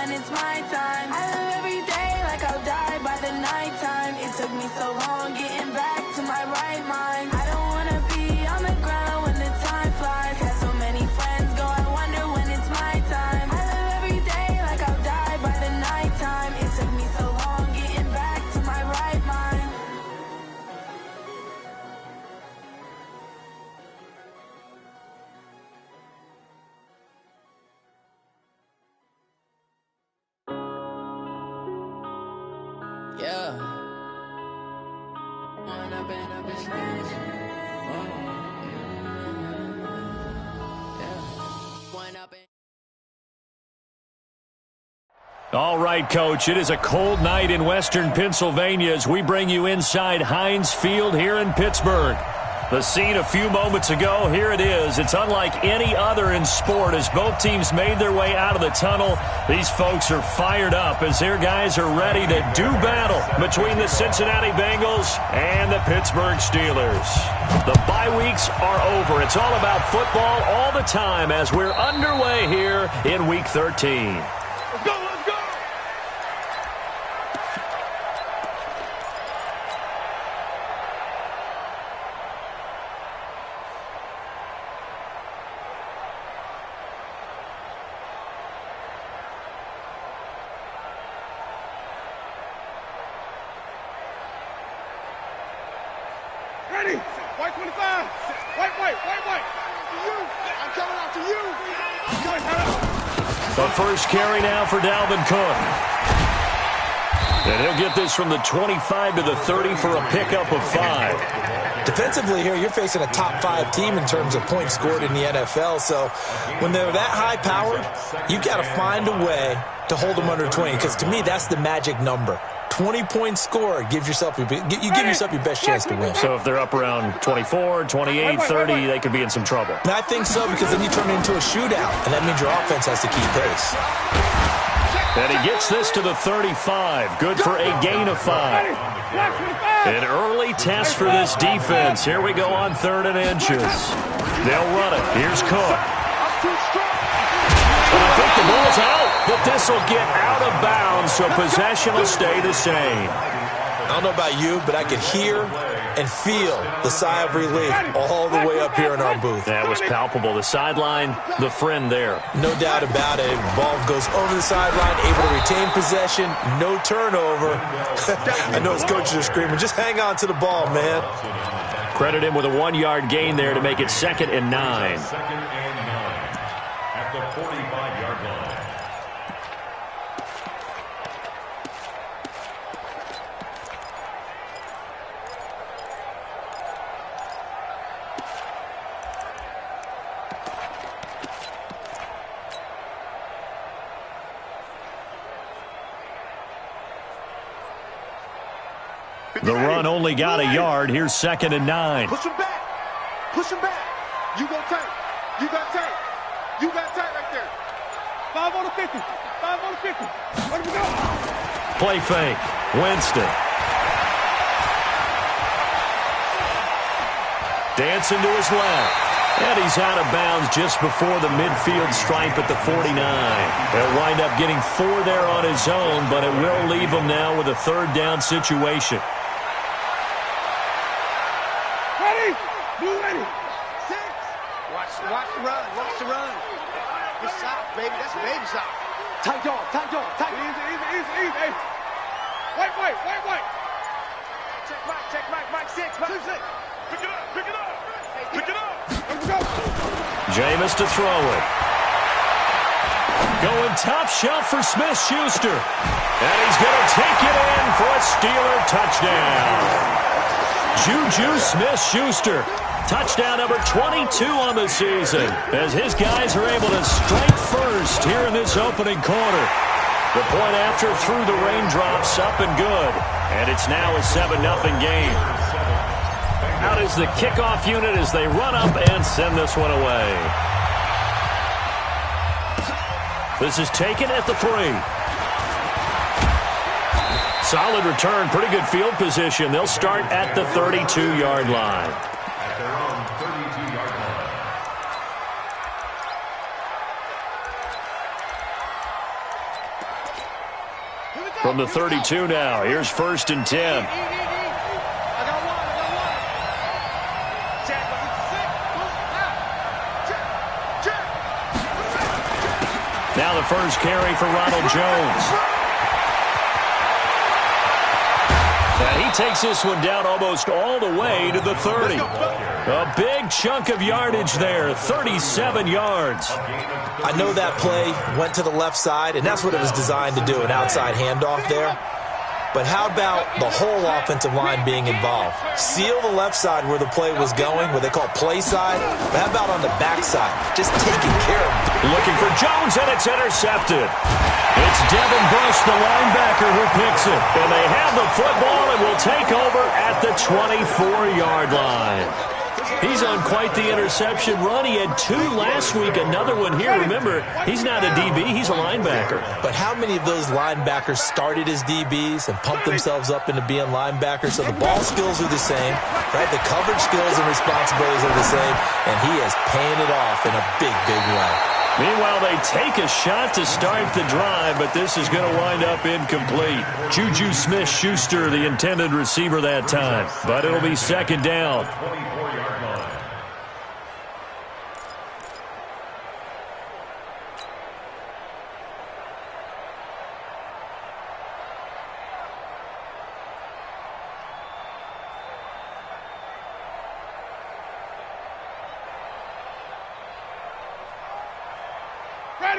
when it's my time. I live every day like I'll die by the nighttime. It took me so long getting back to my right mind. I don't wanna be on the ground when the time flies. Had so many friends go, I wonder when it's my time. I live every day like I'll die by the nighttime. It took me so long getting back to my right mind. Yeah. All right, Coach, it is a cold night in western Pennsylvania as we bring you inside Heinz Field here in Pittsburgh. The scene a few moments ago, here it is. It's unlike any other in sport as both teams made their way out of the tunnel. These folks are fired up as their guys are ready to do battle between the Cincinnati Bengals and the Pittsburgh Steelers. The bye weeks are over. It's all about football all the time as we're underway here in Week 13. Let's go, let's go! Ready? White 25. White. You. I'm coming after you. The first carry now for Dalvin Cook. And he'll get this from the 25 to the 30 for a pickup of 5. Defensively here, you're facing a top 5 team in terms of points scored in the NFL. So when they're that high-powered, you've got to find a way to hold them under 20. Because to me, that's the magic number. 20-point score gives yourself you give yourself your best chance to win. So if they're up around 24, 28, 30, they could be in some trouble. And I think so because then you turn it into a shootout, and that means your offense has to keep pace. And he gets this to the 35. Good for a gain of 5. An early test for this defense. Here we go on 3rd and inches. They'll run it. Here's Cook. And I think the ball's out, but this will get out of bounds, so possession will stay the same. I don't know about you, but I could hear and feel the sigh of relief all the way up here in our booth. That was palpable. The sideline, the friend there. No doubt about it. Ball goes over the sideline, able to retain possession, no turnover. I know his coaches are screaming, just hang on to the ball, man. Credit him with a 1-yard gain there to make it 2nd and 9. At the 45-yard line. The run only got a yard. Here's 2nd and 9. Push him back. Push him back. You go tight. You got tight. You got tight right there. 5 on the 50. 5 on the 50. Where do we go? Play fake. Winston. Dancing to his left. And he's out of bounds just before the midfield stripe at the 49. He'll wind up getting 4 there on his own, but it will leave him now with a 3rd down situation. Ready? Blue ready. 6. Watch the run. Watch the run. Good shot, baby. That's a baby shot. Tight dog. Tight dog. Tight. Easy. Hey. White. Check right. Mike 6. Mike 6. Pick it up. Pick it up. Let's go. Jameis to throw it. Going top shelf for Smith-Schuster. And he's going to take it in for a Steeler touchdown. Juju Smith-Schuster. Touchdown number 22 on the season as his guys are able to strike first here in this opening quarter. The point after through the raindrops up and good. And it's now a 7-0 game. Out is the kickoff unit as they run up and send this one away. This is taken at the 3. Solid return, pretty good field position. They'll start at the 32-yard line. At their own 32-yard line. From the 32 now, here's 1st and 10. Now the first carry for Ronald Jones. And he takes this one down almost all the way to the 30. A big chunk of yardage there, 37 yards. I know that play went to the left side, and that's what it was designed to do, an outside handoff there. But how about the whole offensive line being involved? Seal the left side where the play was going, what they call play side. But how about on the back side? Just taking care of it. Looking for Jones, and it's intercepted. It's Devin Bush, the linebacker, who picks it. And they have the football and will take over at the 24-yard line. He's on quite the interception run. He had 2 last week, another one here. Remember, he's not a DB, he's a linebacker. But how many of those linebackers started as DBs and pumped themselves up into being linebackers? So the ball skills are the same, right? The coverage skills and responsibilities are the same, and he is paying it off in a big, big way. Meanwhile, they take a shot to start the drive, but this is going to wind up incomplete. Juju Smith-Schuster, the intended receiver that time, but it'll be 2nd down.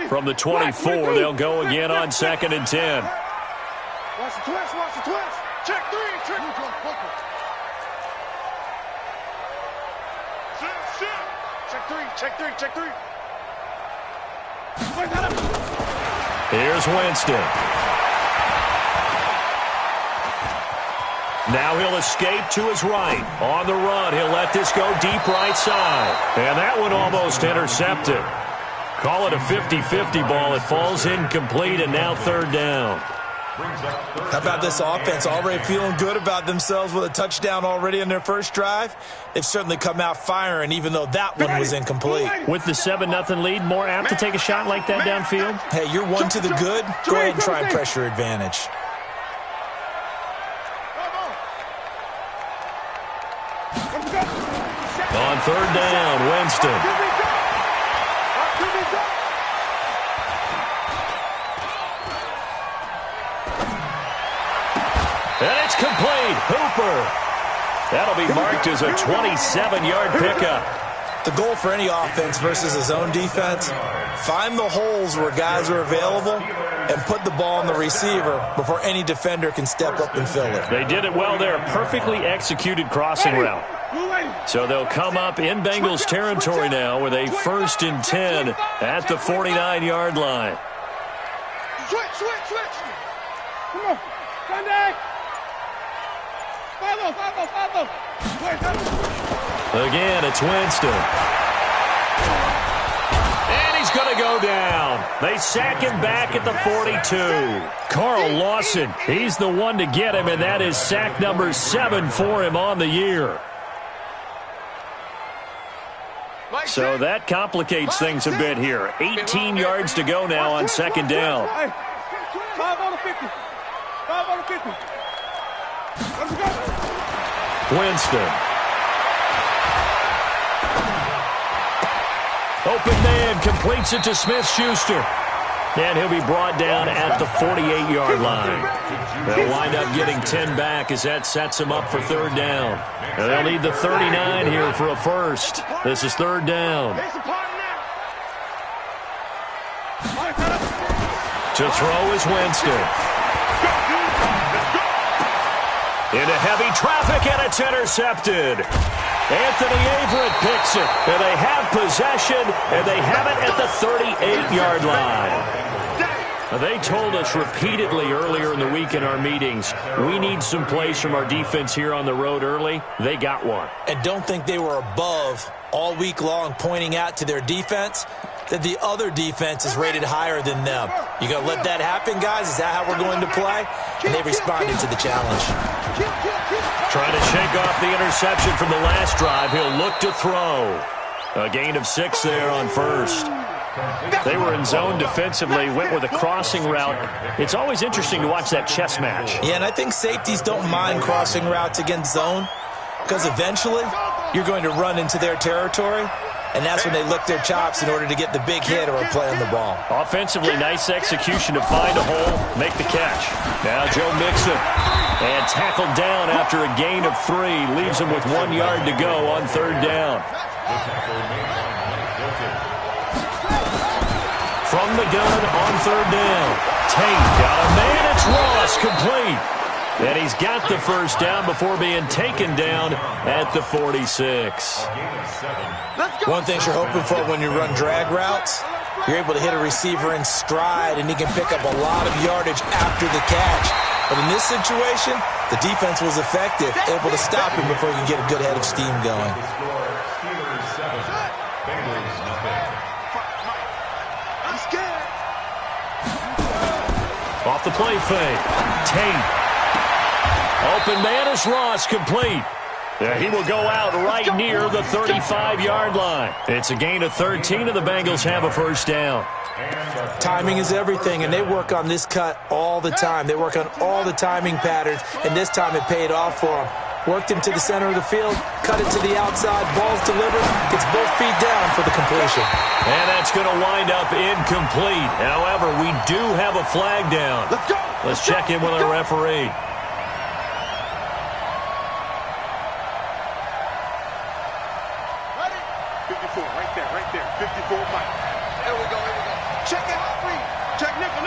From the 24, they'll go again on 2nd and 10. Watch the twist, watch the twist. Check 3, check. Check 3, check 3, check 3. Here's Winston. Now he'll escape to his right. On the run, he'll let this go deep right side. And that one almost intercepted. Call it a 50-50 ball. It falls incomplete, and now 3rd down. How about this offense already feeling good about themselves with a touchdown already in their first drive? They've certainly come out firing, even though that one was incomplete. With the 7-0 lead, more apt to take a shot like that downfield? Hey, you're one to the good. Go ahead and try and pressure advantage. On 3rd down, Winston. And it's complete. Hooper. That'll be marked as a 27-yard pickup. The goal for any offense versus a zone defense, find the holes where guys are available and put the ball on the receiver before any defender can step up and fill it. They did it well there. Perfectly executed crossing route. So they'll come up in Bengals territory now with a 1st and 10 at the 49-yard line. Switch. Come on. Sunday. 5-0. Again, it's Winston. And he's going to go down. They sack him back at the 42. Carl Lawson, he's the one to get him, and that is sack number 7 for him on the year. So that complicates things a bit here. 18 yards to go now on 2nd down. 5 on the 50. 5 on the 50. Let's go. Winston. Open man, completes it to Smith-Schuster. And he'll be brought down at the 48-yard line. They'll wind up getting 10 back as that sets them up for 3rd down. And they'll need the 39 here for a first. This is 3rd down. To throw is Winston. Into heavy traffic, and it's intercepted. Anthony Averett picks it, and they have possession, and they have it at the 38-yard line. They told us repeatedly earlier in the week in our meetings, we need some plays from our defense here on the road early. They got one. And don't think they were above all week long pointing out to their defense that the other defense is rated higher than them. You going to let that happen, guys? Is that how we're going to play? And they responded to the challenge. Trying to shake off the interception from the last drive. He'll look to throw. A gain of 6 there on 1st. They were in zone defensively, went with a crossing route. It's always interesting to watch that chess match. Yeah, and I think safeties don't mind crossing routes against zone because eventually you're going to run into their territory, and that's when they lick their chops in order to get the big hit or a play on the ball. Offensively, nice execution to find a hole, make the catch. Now Joe Mixon, and tackled down after a gain of 3. Leaves him with 1 yard to go on 3rd down. From the gun on 3rd down. Tate got a man. It's Ross, complete. And he's got the 1st down before being taken down at the 46. One thing you're hoping for when you run drag routes, you're able to hit a receiver in stride, and he can pick up a lot of yardage after the catch. But in this situation, the defense was effective, able to stop him before he could get a good head of steam going. Off the play fake. Tate. Open man is Ross, complete. He will go out right near the 35-yard line. It's a gain of 13, and the Bengals have a 1st down. Timing is everything, and they work on this cut all the time. They work on all the timing patterns, and this time it paid off for them. Worked him to the center of the field, cut it to the outside, ball's delivered, gets both feet down for the completion. And that's going to wind up incomplete. However, we do have a flag down. Let's check in with our referee. Right there. 54 Mike. There we go. Check it out, free. Check nickel.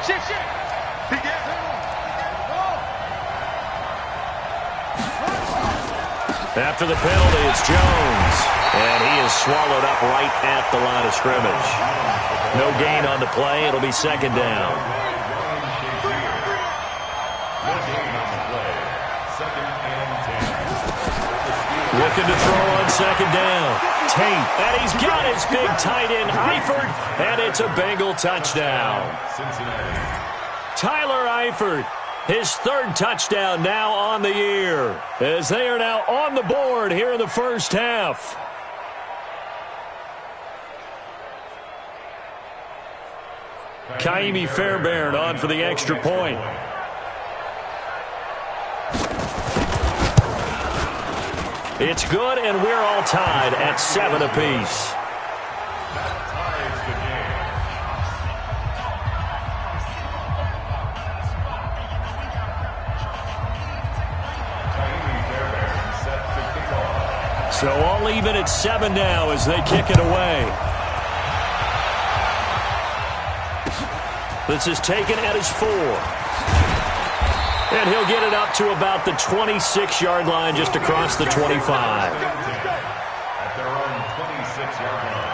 Shit. Big ass. After the penalty, it's Jones. And he is swallowed up right at the line of scrimmage. No gain on the play. It'll be 2nd down. Looking to throw on 2nd down. Tate, and he's got his big tight end, Eifert, and it's a Bengal touchdown. Tyler Eifert, his 3rd touchdown now on the year, as they are now on the board here in the 1st half. Kaimi Fairbairn on for the extra point. It's good, and we're all tied at 7 apiece. So all even at 7 now as they kick it away. This is taken at his 4. And he'll get it up to about the 26-yard line, just across the 25. At their own 26-yard line.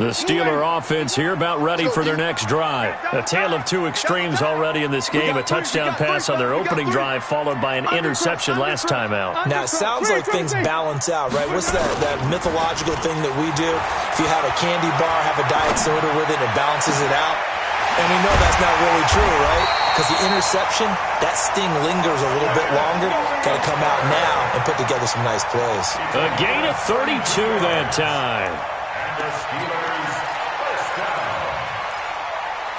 The Steeler offense here about ready for their next drive. A tale of 2 extremes already in this game. A touchdown pass on their opening drive followed by an interception last time out. Now, it sounds like things balance out, right? What's that mythological thing that we do? If you have a candy bar, have a diet soda with it, it balances it out. And we know that's not really true, right? Because the interception, that sting lingers a little bit longer. Got to come out now and put together some nice plays. A gain of 32 that time. The Steelers first down.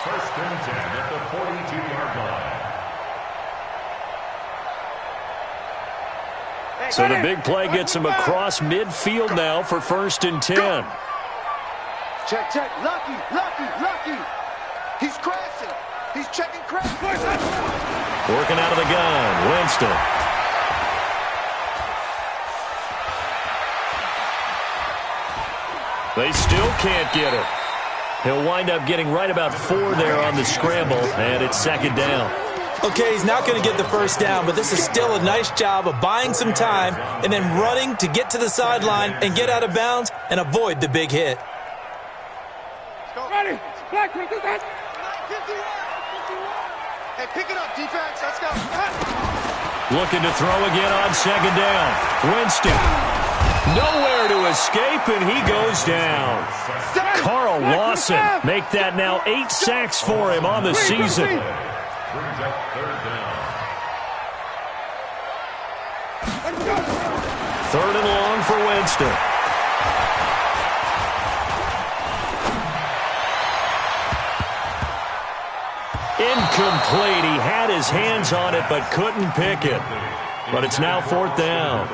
1st and 10 at the 42-yard line. So the big play gets him across midfield now for 1st and 10. Check. Lucky. He's crashing. He's checking crash. Working out of the gun, Winston. They still can't get it. He'll wind up getting right about 4 there on the scramble, and it's 2nd down. Okay, he's not going to get the 1st down, but this is still a nice job of buying some time and then running to get to the sideline and get out of bounds and avoid the big hit. Ready. Hey, pick it up, defense. Let's go. Looking to throw again on 2nd down. Winston. Nowhere to escape, and he goes down. Carl Lawson make that now 8 sacks for him on the season. Third and long for Winston. Incomplete. He had his hands on it but couldn't pick it. But it's now 4th down.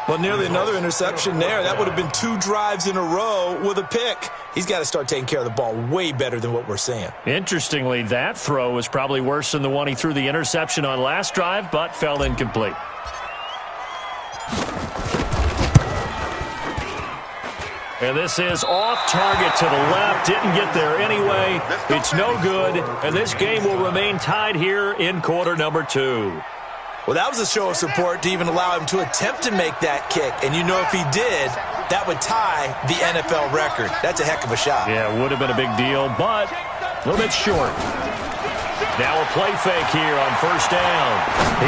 Well, nearly another interception there. That would have been 2 drives in a row with a pick. He's got to start taking care of the ball way better than what we're seeing. Interestingly, that throw was probably worse than the one he threw the interception on last drive, but fell incomplete. And this is off target to the left. Didn't get there anyway. It's no good. And this game will remain tied here in quarter number 2. Well, that was a show of support to even allow him to attempt to make that kick. And you know if he did, that would tie the NFL record. That's a heck of a shot. Yeah, it would have been a big deal, but a little bit short. Now a play fake here on 1st down.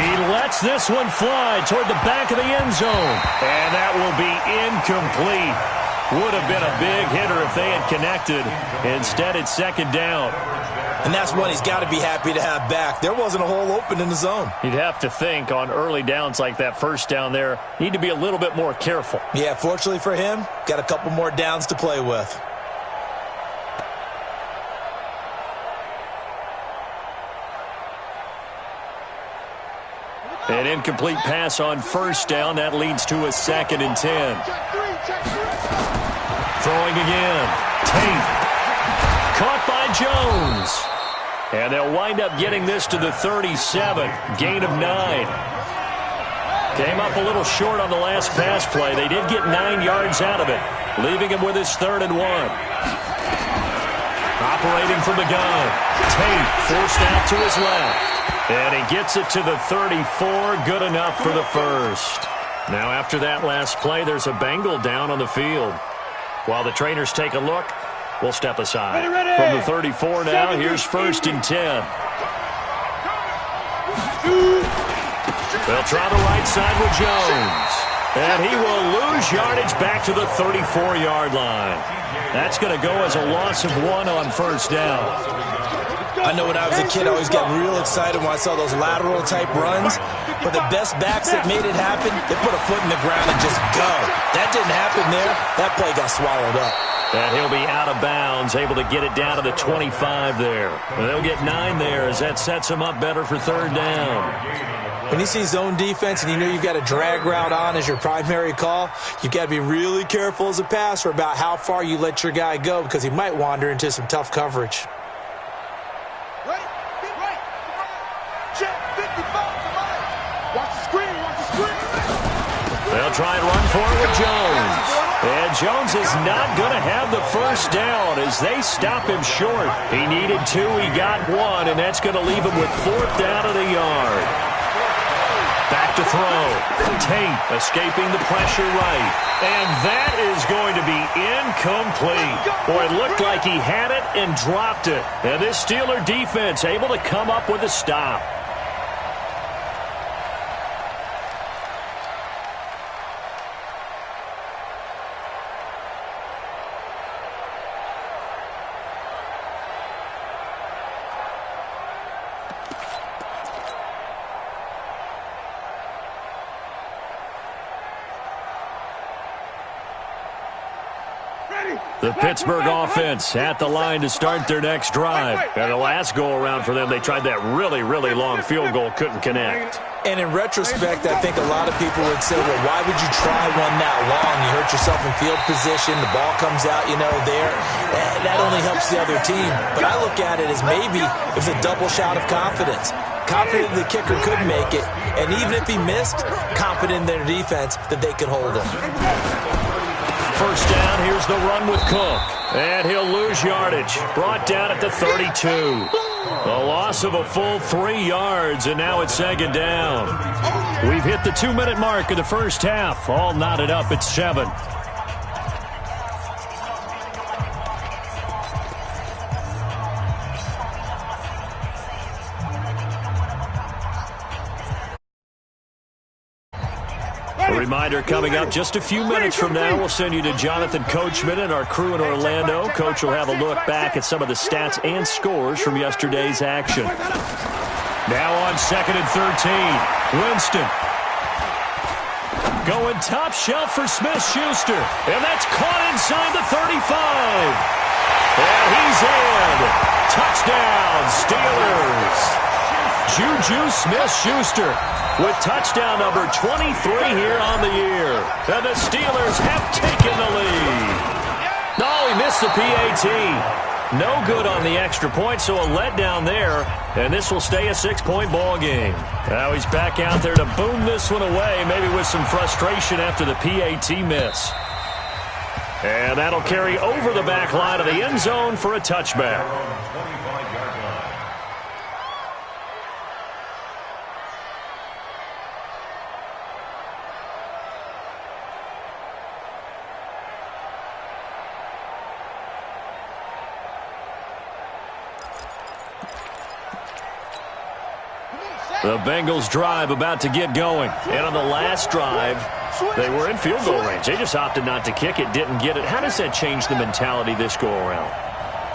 He lets this one fly toward the back of the end zone. And that will be incomplete. Would have been a big hitter if they had connected. Instead, it's 2nd down. And that's one he's got to be happy to have back. There wasn't a hole open in the zone. You'd have to think on early downs like that 1st down there, need to be a little bit more careful. Yeah, fortunately for him, got a couple more downs to play with. An incomplete pass on 1st down. That leads to a 2nd and 10. Throwing again. Tate. Caught by Jones. And they'll wind up getting this to the 37. Gain of 9. Came up a little short on the last pass play. They did get 9 yards out of it, leaving him with his 3rd and 1. Operating from the gun. Tate forced out to his left. And he gets it to the 34. Good enough for the 1st. Now after that last play, there's a Bengal down on the field. While the trainers take a look, we'll step aside. From the 34 now, here's 1st and 10. They'll try the right side with Jones. And he will lose yardage back to the 34-yard line. That's going to go as a loss of 1 on 1st down. I know when I was a kid, I always got real excited when I saw those lateral-type runs. But the best backs that made it happen, they put a foot in the ground and just go. That didn't happen there. That play got swallowed up. And he'll be out of bounds, able to get it down to the 25 there. And they'll get 9 there as that sets them up better for 3rd down. When you see zone defense and you know you've got a drag route on as your primary call, you've got to be really careful as a passer about how far you let your guy go because he might wander into some tough coverage. They'll try and run for it with Jones. And Jones is not going to have the 1st down as they stop him short. He needed 2, he got 1, and that's going to leave him with 4th down of the yard. Back to throw. Tate escaping the pressure right. And that is going to be incomplete. Boy, it looked like he had it and dropped it. And this Steeler defense able to come up with a stop. The Pittsburgh offense at the line to start their next drive. And the last go-around for them, they tried that really, really long field goal, couldn't connect. And in retrospect, I think a lot of people would say, well, why would you try one that long? You hurt yourself in field position. The ball comes out, there. That only helps the other team. But I look at it as maybe it was a double shot of confidence. Confident the kicker could make it. And even if he missed, confident in their defense that they could hold him. 1st down, here's the run with Cook. And he'll lose yardage. Brought down at the 32. A loss of a full 3 yards, and now it's 2nd down. We've hit the 2-minute mark of the 1st half. All knotted up at 7. Reminder coming up just a few minutes from now, we'll send you to Jonathan Coachman and our crew in Orlando. Coach will have a look back at some of the stats and scores from yesterday's action. Now on 2nd and 13, Winston. Going top shelf for Smith-Schuster. And that's caught inside the 35. And he's in. Touchdown, Steelers. Juju Smith-Schuster with touchdown number 23 here on the year. And the Steelers have taken the lead. No, he missed the PAT. No good on the extra point, so a letdown there. And this will stay a 6-point ball game. Now he's back out there to boom this one away, maybe with some frustration after the PAT miss. And that'll carry over the back line of the end zone for a touchback. The Bengals drive about to get going. And on the last drive, they were in field goal range. They just opted not to kick it, didn't get it. How does that change the mentality this go-around?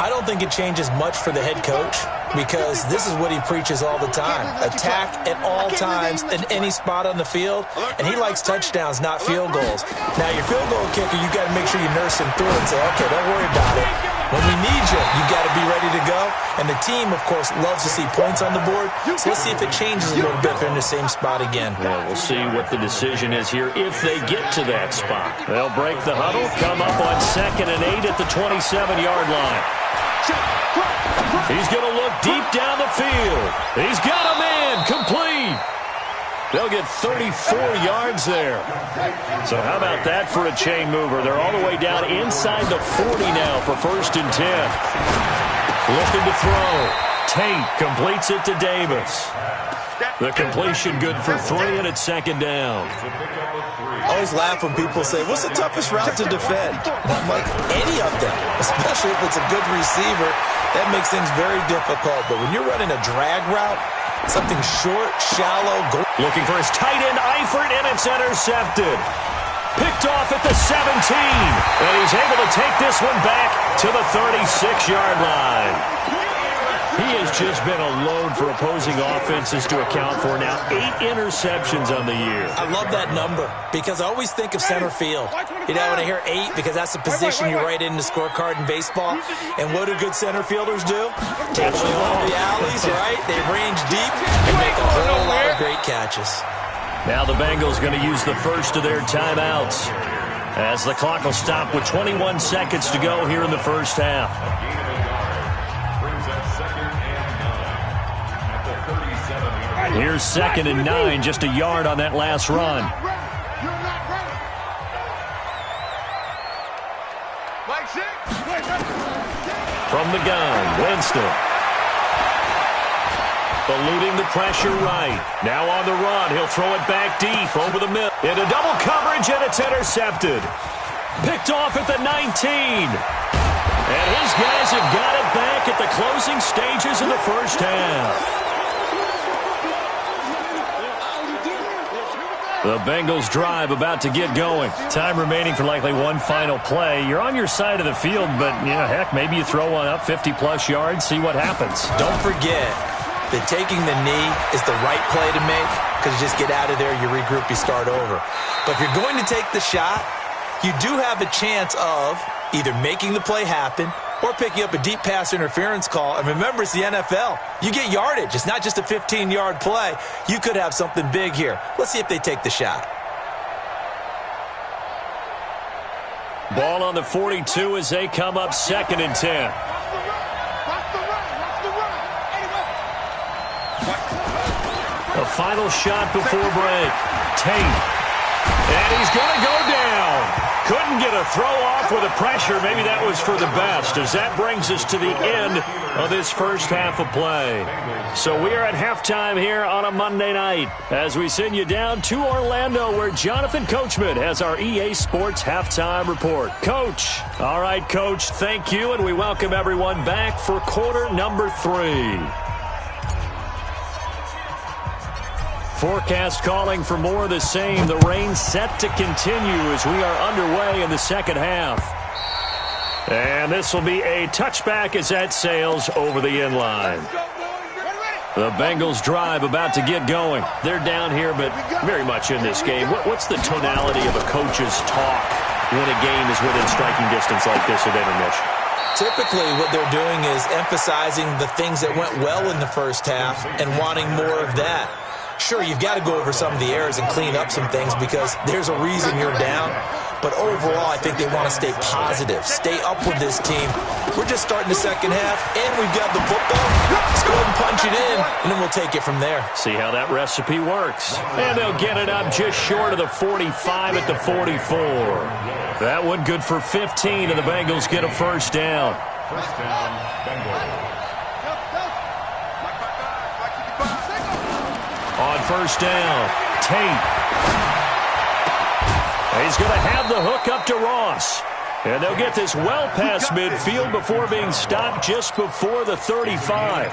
I don't think it changes much for the head coach because this is what he preaches all the time. Attack at all times in any spot on the field, and he likes touchdowns, not field goals. Now, your field goal kicker, you got to make sure you nurse him through and say, okay, don't worry about it. When we need you, you got to be ready to go. And the team, of course, loves to see points on the board. So let's see if it changes a little bit if they're in the same spot again. Yeah, we'll see what the decision is here if they get to that spot. They'll break the huddle, come up on 2nd and 8 at the 27-yard line. He's going to look deep down the field. He's got a man complete. They'll get 34 yards there. So how about that for a chain mover? They're all the way down inside the 40 now for 1st and 10. Looking to throw. Tate completes it to Davis. The completion good for 3, and it's 2nd down. I always laugh when people say, what's the toughest route to defend? And I'm like, any of them, especially if it's a good receiver. That makes things very difficult. But when you're running a drag route, something short, shallow. Looking for his tight end, Eifert, and it's intercepted. Picked off at the 17. And he's able to take this one back to the 36-yard line. He has just been a load for opposing offenses to account for now. 8 interceptions on the year. I love that number because I always think of center field. You know, when I hear 8, because that's the position you write in the scorecard in baseball. And what do good center fielders do? Take all the alleys, right? They range deep and make a whole lot of great catches. Now the Bengals going to use the first of their timeouts as the clock will stop with 21 seconds to go here in the first half. Here's 2nd and 9, just a yard on that last run. From the gun, Winston. Eluding the pressure right. Now on the run, he'll throw it back deep over the middle. Into double coverage, and it's intercepted. Picked off at the 19. And his guys have got it back at the closing stages of the first half. The Bengals drive about to get going. Time remaining for likely one final play. You're on your side of the field, but, heck, maybe you throw one up 50-plus yards, see what happens. Don't forget that taking the knee is the right play to make because you just get out of there, you regroup, you start over. But if you're going to take the shot, you do have a chance of either making the play happen or picking up a deep pass interference call. And remember, it's the NFL. You get yardage. It's not just a 15-yard play. You could have something big here. Let's see if they take the shot. Ball on the 42 as they come up 2nd and 10. A final shot before break. Tate. And he's going to go down. Couldn't get a throw off with the pressure. Maybe that was for the best, as that brings us to the end of this first half of play. So we are at halftime here on a Monday night as we send you down to Orlando, where Jonathan Coachman has our EA Sports halftime report. Coach. All right, Coach, thank you, and we welcome everyone back for quarter number 3. Forecast calling for more of the same. The rain set to continue as we are underway in the second half. And this will be a touchback as that sails over the end line. The Bengals drive about to get going. They're down here, but very much in this game. What's the tonality of a coach's talk when a game is within striking distance like this at intermission? Typically, what they're doing is emphasizing the things that went well in the first half and wanting more of that. Sure, you've got to go over some of the errors and clean up some things because there's a reason you're down. But overall, I think they want to stay positive, stay up with this team. We're just starting the second half, and we've got the football. Let's go ahead and punch it in, and then we'll take it from there. See how that recipe works. And they'll get it up just short of the 45 at the 44. That one good for 15, and the Bengals get a first down. First down, Bengals. On first down, Tate. He's going to have the hook up to Ross. And they'll get this well past midfield before being stopped just before the 35.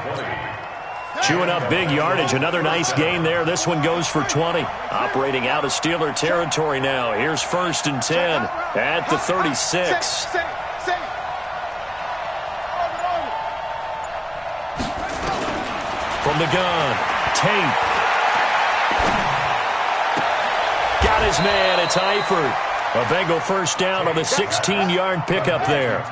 Chewing up big yardage. Another nice gain there. This one goes for 20. Operating out of Steeler territory now. Here's first and 10 at the 36. From the gun, Tate. Got his man. It's Eifert. A Bengal first down on the 16-yard pickup there.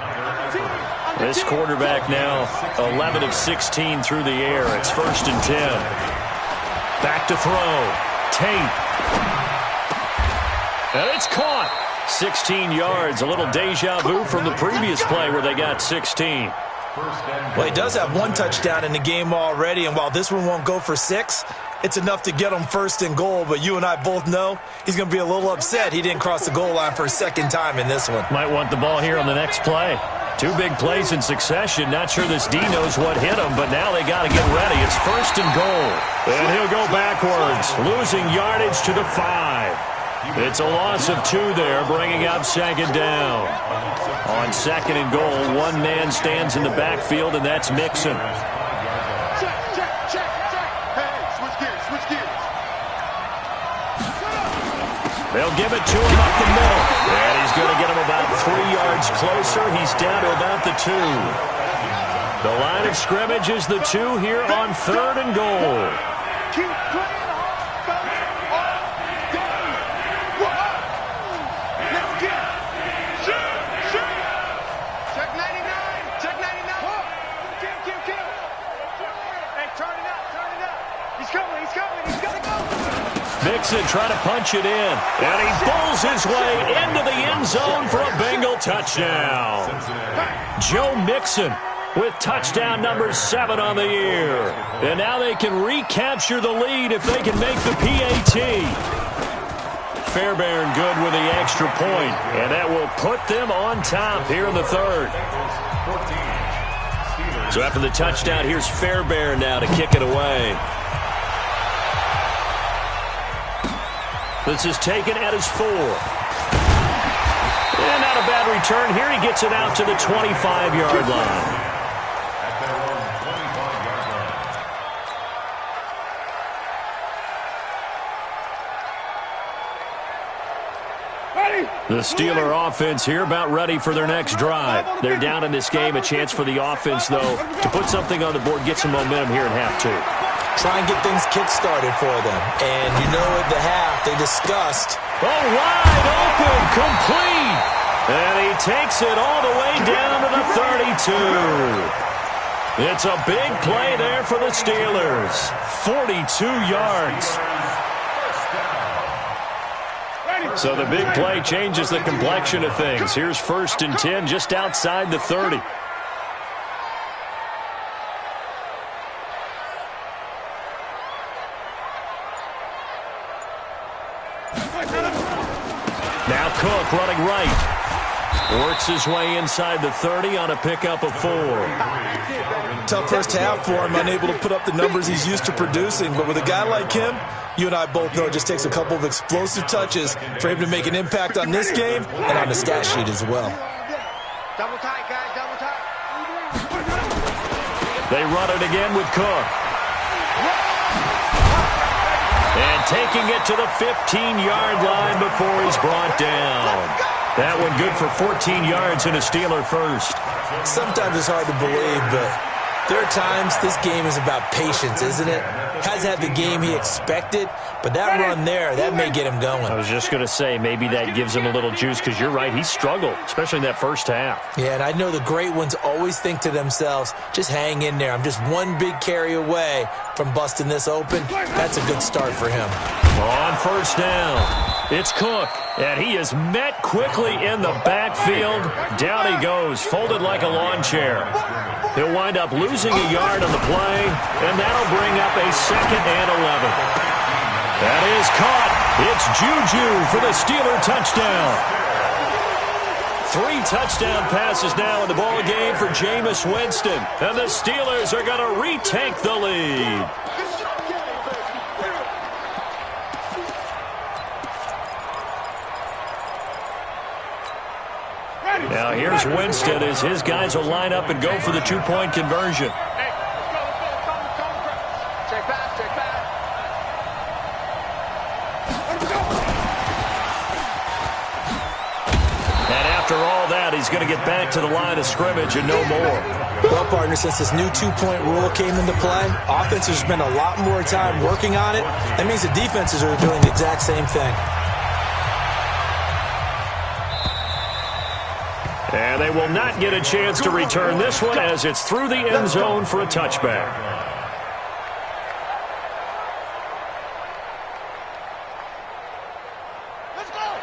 This quarterback now 11 of 16 through the air. It's first and 10. Back to throw. Tate. And it's caught. 16 yards. A little deja vu from the previous play where they got 16. Well, he does have one touchdown in the game already, and while this one won't go for 6, it's enough to get him first and goal. But you and I both know he's going to be a little upset he didn't cross the goal line for a second time in this one. Might want the ball here on the next play. Two big plays in succession. Not sure this D knows what hit him, but now they got to get ready. It's first and goal. And he'll go backwards, losing yardage to the 5. It's a loss of 2 there, bringing up second down. On second and goal, one man stands in the backfield, and that's Mixon. They'll give it to him up the middle. And he's going to get him about 3 yards closer. He's down to about the 2. The line of scrimmage is the 2 here on third and goal. Keep playing hard, all day. Let's get it. Shoot. Check 99. Check 99. Kill. Hey, turn it up. He's coming. He's got to go. Mixon trying to punch it in. And he pulls his way into the end zone for a Bengal touchdown. Joe Mixon with touchdown number 7 on the year. And now they can recapture the lead if they can make the PAT. Fairbairn good with the extra point. And that will put them on top here in the third. So after the touchdown, here's Fairbairn now to kick it away. This is taken at his 4. And not a bad return here. He gets it out to the 25-yard line. The Steeler offense here about ready for their next drive. They're down in this game. A chance for the offense, though, to put something on the board, get some momentum here in half 2. Try and get things kick-started for them. And you know at the half, they discussed. Oh, wide open, complete. And he takes it all the way down to the 32. It's a big play there for the Steelers. 42 yards. So the big play changes the complexion of things. Here's first and 10 just outside the 30. Now Cook running right. Works his way inside the 30 on a pickup of 4. Tough first half for him, unable to put up the numbers he's used to producing. But with a guy like him, you and I both know it just takes a couple of explosive touches for him to make an impact on this game and on the stat sheet as well. Double tight, guys, double tight. They run it again with Cook. And taking it to the 15-yard line before he's brought down. That one good for 14 yards and a Steeler first. Sometimes it's hard to believe, but there are times this game is about patience, isn't it? Hasn't had the game he expected, but that run there, that may get him going. I was just going to say, maybe that gives him a little juice, because you're right, he struggled, especially in that first half. Yeah, and I know the great ones always think to themselves, just hang in there. I'm just one big carry away from busting this open. That's a good start for him. On first down, it's Cook, and he is met quickly in the backfield. Down he goes, folded like a lawn chair. He'll wind up losing a yard on the play, and that'll bring up a 2nd and 11. That is caught. It's Juju for the Steeler touchdown. 3 touchdown passes now in the ball game for Jameis Winston, and the Steelers are going to retake the lead. Now here's Winston as his guys will line up and go for the 2-point conversion. Hey, let's go. Check back. And after all that, he's going to get back to the line of scrimmage and no more. Well, partner, since this new 2-point rule came into play, offenses spend a lot more time working on it. That means the defenses are doing the exact same thing. And they will not get a chance to return this one as it's through the end zone for a touchback.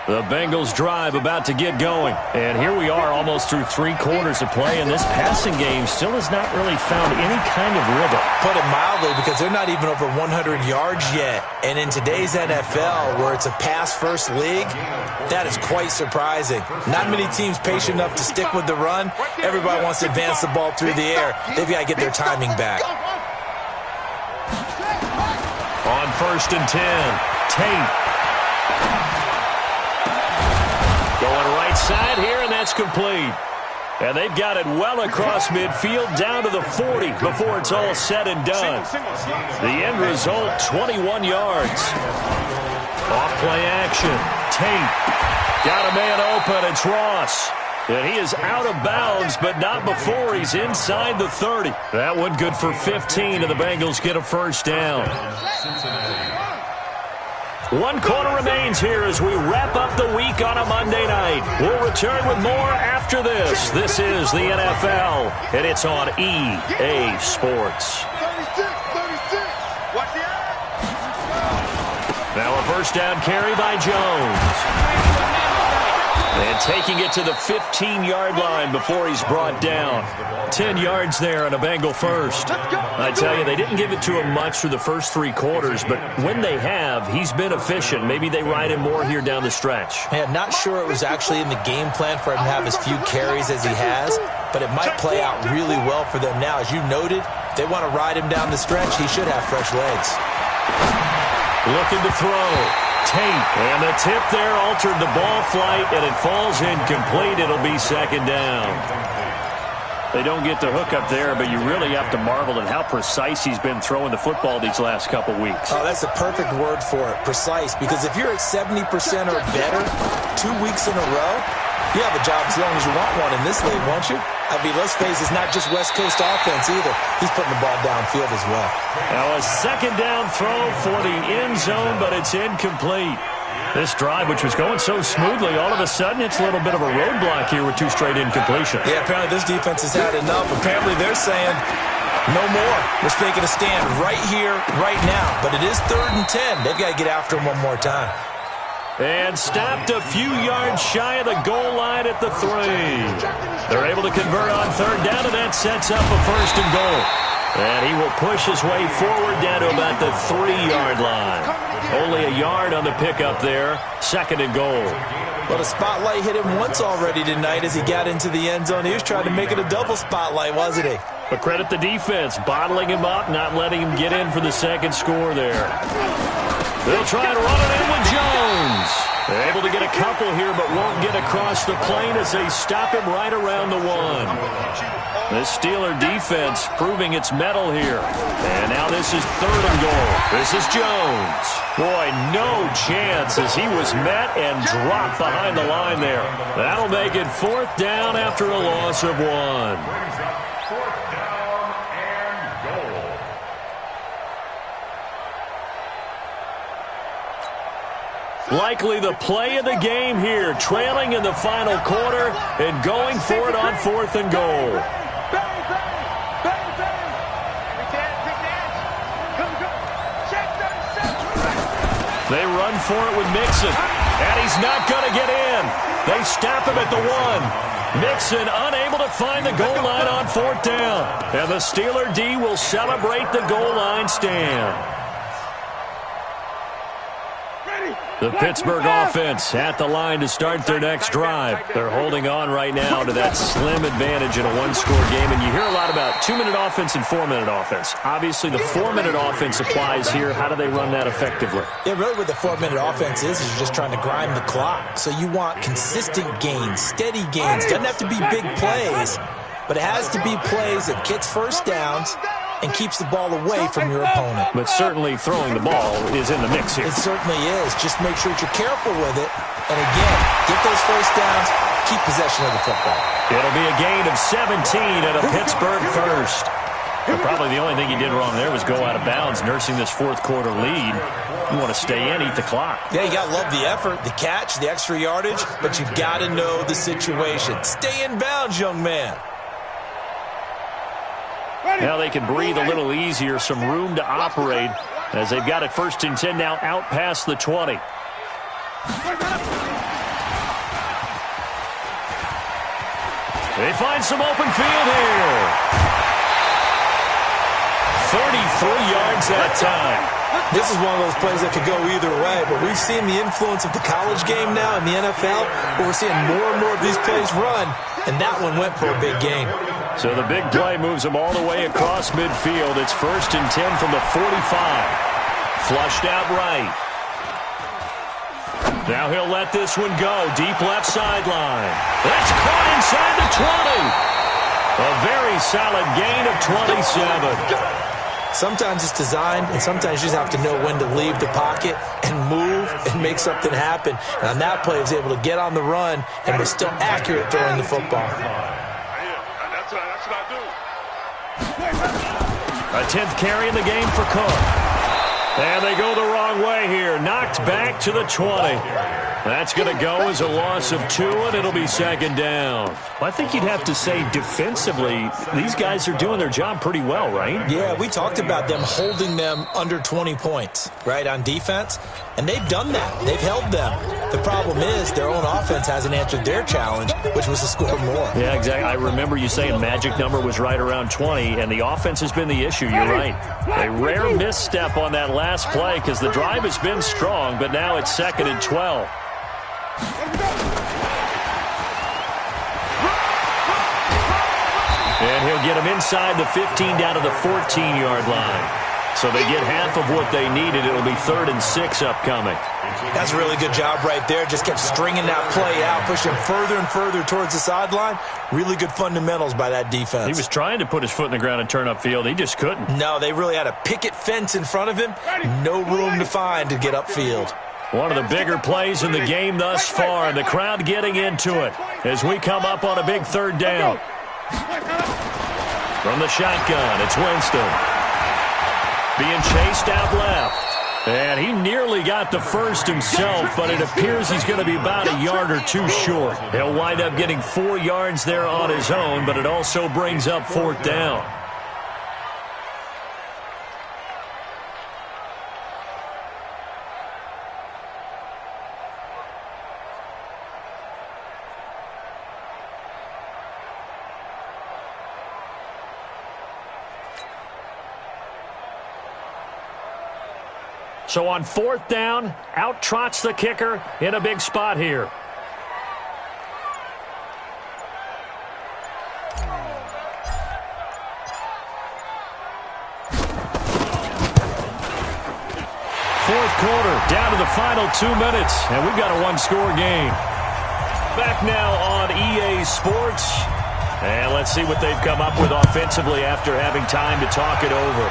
The Bengals drive about to get going. And here we are almost through 3 quarters of play, and this passing game still has not really found any kind of rhythm. Put it mildly, because they're not even over 100 yards yet. And in today's NFL, where it's a pass-first league, that is quite surprising. Not many teams patient enough to stick with the run. Everybody wants to advance the ball through the air. They've got to get their timing back. On 1st and 10, Tate. Going right side here, and that's complete. And they've got it well across midfield down to the 40 before it's all said and done. The end result, 21 yards. Off play action. Tate. Got a man open. It's Ross. And he is out of bounds, but not before he's inside the 30. That one good for 15, and the Bengals get a first down. 1 quarter remains here as we wrap up the week on a Monday night. We'll return with more after this. This is the NFL, and it's on EA Sports. 36. Watch the eye. Now a first down carry by Jones. And taking it to the 15-yard line before he's brought down. 10 yards there on a Bengal first. I tell you, they didn't give it to him much through the first 3 quarters, but when they have, he's been efficient. Maybe they ride him more here down the stretch. Man, not sure it was actually in the game plan for him to have as few carries as he has, but it might play out really well for them now. As you noted, if they want to ride him down the stretch, he should have fresh legs. Looking to throw. Tate, and the tip there altered the ball flight, and it falls incomplete. It'll be 2nd down. They don't get the hook up there, but you really have to marvel at how precise he's been throwing the football these last couple weeks. Oh, that's the perfect word for it, precise, because if you're at 70% or better 2 weeks in a row, you have a job as long as you want one in this league, won't you? I mean, let's face it, it's not just West Coast offense either. He's putting the ball downfield as well. Now a 2nd down throw for the end zone, but it's incomplete. This drive, which was going so smoothly, all of a sudden it's a little bit of a roadblock here with 2 straight incompletions. Yeah, apparently this defense has had enough. Apparently they're saying no more. We're taking a stand right here, right now. But it is 3rd and 10. They've got to get after him one more time. And stopped a few yards shy of the goal line at the 3. They're able to convert on 3rd down, and that sets up a 1st and goal. And he will push his way forward down to about the 3-yard line. Only a yard on the pickup there. 2nd and goal. Well, the spotlight hit him once already tonight as he got into the end zone. He was trying to make it a double spotlight, wasn't he? But credit the defense, bottling him up, not letting him get in for the 2nd score there. They'll try and run it in with Jones. Able to get a couple here, but won't get across the plane as they stop him right around the 1. The Steeler defense proving its mettle here. And now this is 3rd and goal. This is Jones. Boy, no chance as he was met and dropped behind the line there. That'll make it 4th down after a loss of 1. Brings up 4th down and goal. Likely the play of the game here, trailing in the final quarter and going for it on 4th and goal. They run for it with Mixon, and he's not going to get in. They stop him at the 1. Mixon unable to find the goal line on 4th down. And the Steeler D will celebrate the goal line stand. The Pittsburgh offense at the line to start their next drive. They're holding on right now to that slim advantage in a one-score game. And you hear a lot about 2-minute offense and 4-minute offense. Obviously, the 4-minute offense applies here. How do they run that effectively? Yeah, really what the 4-minute offense is you're just trying to grind the clock. So you want consistent gains, steady gains. Doesn't have to be big plays, but it has to be plays that gets first downs and keeps the ball away from your opponent. But certainly throwing the ball is in the mix here. It certainly is. Just make sure that you're careful with it. And again, get those first downs, keep possession of the football. It'll be a gain of 17 and a Pittsburgh first. But probably the only thing he did wrong there was go out of bounds, nursing this 4th quarter lead. You want to stay in, eat the clock. Yeah, you got to love the effort, the catch, the extra yardage, but you've got to know the situation. Stay in bounds, young man. Now they can breathe a little easier, some room to operate as they've got it 1st and 10 now out past the 20. They find some open field here. 33 yards that time. This is one of those plays that could go either way, but we've seen the influence of the college game now in the NFL, where we're seeing more and more of these plays run, and that one went for a big gain. So the big play moves them all the way across midfield. It's 1st and 10 from the 45. Flushed out right. Now he'll let this one go. Deep left sideline. That's caught inside the 20. A very solid gain of 27. Sometimes it's designed, and sometimes you just have to know when to leave the pocket and move and make something happen. And on that play, he was able to get on the run and was still accurate throwing the football. That's what I do. A 10th carry in the game for Cook. And they go the wrong way here. Knocked back to the 20. That's going to go as a loss of 2, and it'll be 2nd down. Well, I think you'd have to say defensively, these guys are doing their job pretty well, right? Yeah, we talked about them holding them under 20 points, right, on defense. And they've done that. They've held them. The problem is their own offense hasn't answered their challenge, which was to score more. Yeah, exactly. I remember you saying magic number was right around 20, and the offense has been the issue. You're right. A rare misstep on that last play because the drive has been strong, but now it's 2nd and 12. And he'll get him inside the 15 down to the 14-yard line. So they get half of what they needed. It'll be 3rd and 6 upcoming. That's a really good job right there. Just kept stringing that play out, pushing further and further towards the sideline. Really good fundamentals by that defense. He was trying to put his foot in the ground and turn upfield. He just couldn't. No, they really had a picket fence in front of him. No room to find to get upfield. One of the bigger plays in the game thus far, and the crowd getting into it as we come up on a big 3rd down. From the shotgun, it's Winston. Being chased out left. And he nearly got the first himself, but it appears he's going to be about a yard or 2 short. He'll wind up getting 4 yards there on his own, but it also brings up 4th down. So on 4th down, out trots the kicker in a big spot here. fourth quarter, down to the final 2 minutes, and we've got a one-score game. Back now on EA Sports, and let's see what they've come up with offensively after having time to talk it over.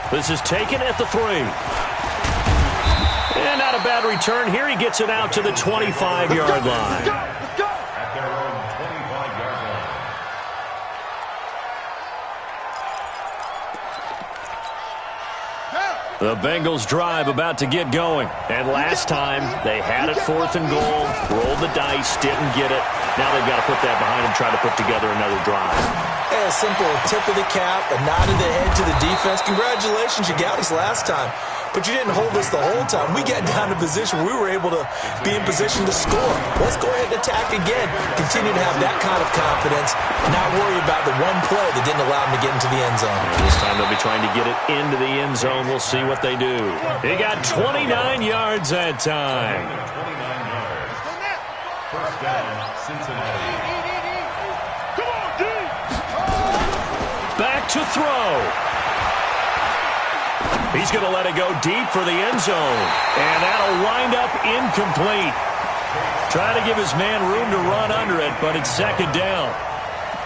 This is taken at the 3. And not a bad return here. He gets it out to the 25-yard line. At their own 25-yard line. The Bengals drive about to get going. And last time, they had it 4th and goal, rolled the dice, didn't get it. Now they've got to put that behind them, try to put together another drive. A simple tip of the cap, a nod of the head to the defense. Congratulations, you got us last time. But you didn't hold us the whole time. We got down to position where we were able to be in position to score. Let's go ahead and attack again. Continue to have that kind of confidence. Not worry about the one play that didn't allow them to get into the end zone. This time they'll be trying to get it into the end zone. We'll see what they do. They got 29 yards that time. 29 yards. First down, Cincinnati. Come on, D! Back to throw. He's going to let it go deep for the end zone. And that'll wind up incomplete. Trying to give his man room to run under it, but it's second down.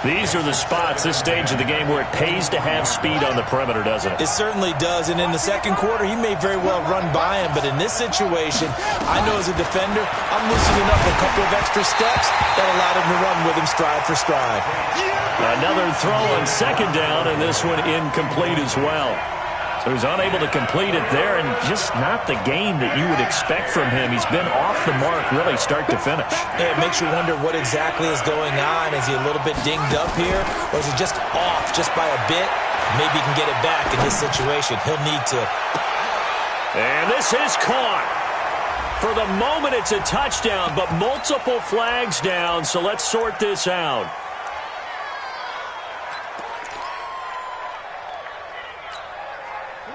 These are the spots, this stage of the game, where it pays to have speed on the perimeter, doesn't it? It certainly does, and in the second quarter, he may very well run by him, but in this situation, I know as a defender, I'm loosening up a couple of extra steps that allowed him to run with him stride for stride. Another throw on second down, and this one incomplete as well. So he's unable to complete it there, and just not the game that you would expect from him. He's been off the mark really start to finish. Yeah, it makes you wonder what exactly is going on. Is he a little bit dinged up here, or is he just off just by a bit? Maybe he can get it back in this situation. He'll need to. And this is caught. For the moment, it's a touchdown, but multiple flags down, so let's sort this out.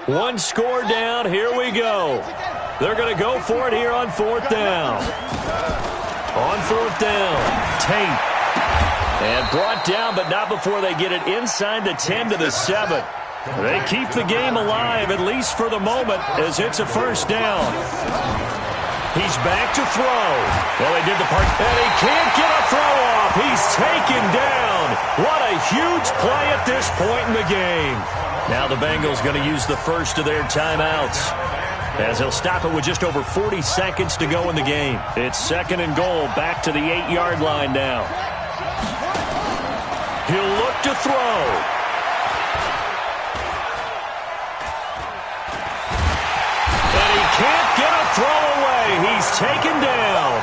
One score down. Here we go. They're going to go for it here on 4th down. On 4th down, Tate. And brought down, but not before they get it inside the 10 to the 7. They keep the game alive, at least for the moment, as it's a first down. He's back to throw. Well, they did the part, and he can't get a throw off. He's taken down. What a huge play at this point in the game. Now the Bengals going to use the first of their timeouts, as they'll stop it with just over 40 seconds to go in the game. It's 2nd and goal, back to the 8-yard line now. He'll look to throw. And he can't get a throw away. He's taken down.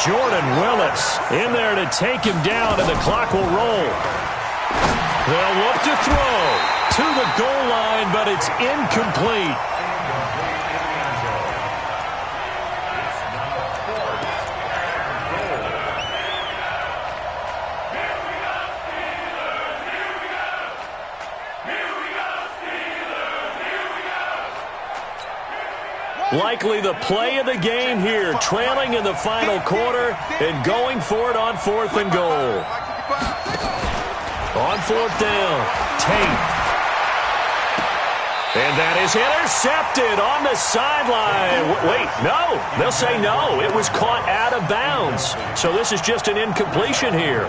Jordan Willis in there to take him down, and the clock will roll. They'll look to throw to the goal line, but it's incomplete. Likely the play of the game here, trailing in the final quarter and going for it on 4th and goal. On 4th down, Tate. And that is intercepted on the sideline. Wait, no. They'll say no. It was caught out of bounds. So this is just an incompletion here.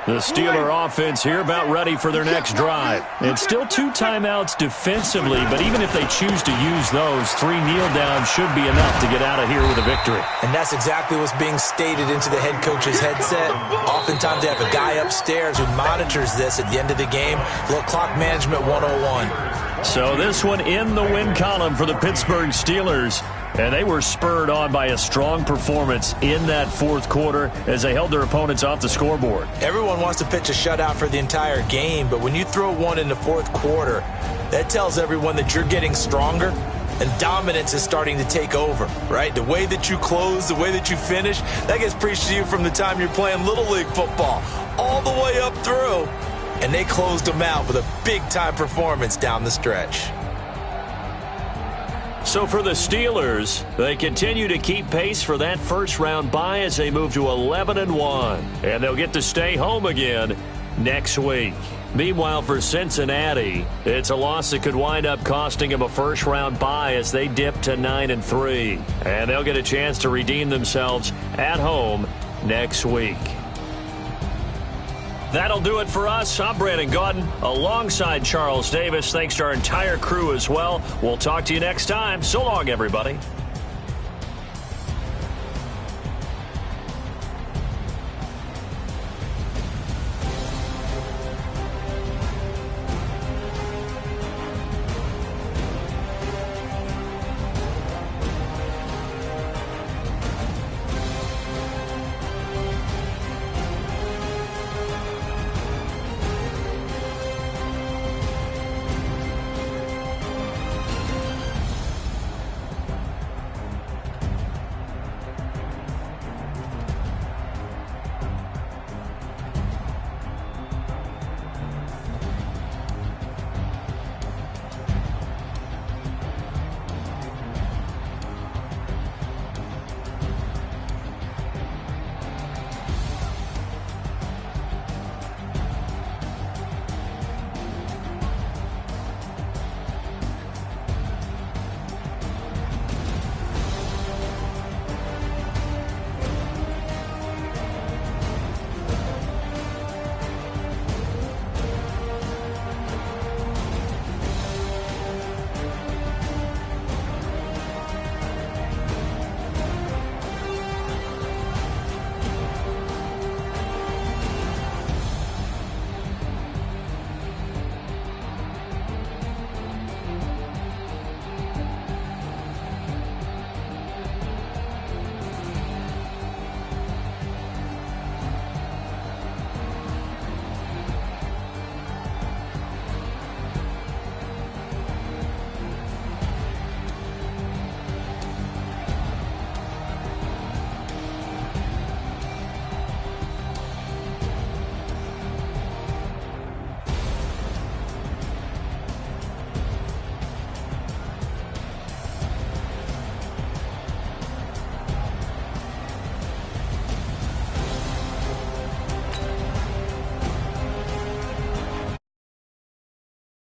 The Steeler offense here about ready for their next drive. It's still 2 timeouts defensively, but even if they choose to use those, 3 kneel downs should be enough to get out of here with a victory. And that's exactly what's being stated into the head coach's headset. Oftentimes they have a guy upstairs who monitors this at the end of the game. Little clock management 101. So this one in the win column for the Pittsburgh Steelers. And they were spurred on by a strong performance in that 4th quarter as they held their opponents off the scoreboard. Everyone wants to pitch a shutout for the entire game, but when you throw one in the 4th quarter, that tells everyone that you're getting stronger and dominance is starting to take over, right? The way that you close, the way that you finish, that gets preached to you from the time you're playing Little League football all the way up through. And they closed them out with a big-time performance down the stretch. So for the Steelers, they continue to keep pace for that first-round bye as they move to 11-1. And they'll get to stay home again next week. Meanwhile, for Cincinnati, it's a loss that could wind up costing them a first-round bye as they dip to 9-3. And they'll get a chance to redeem themselves at home next week. That'll do it for us. I'm Brandon Gaudin alongside Charles Davis. Thanks to our entire crew as well. We'll talk to you next time. So long, everybody.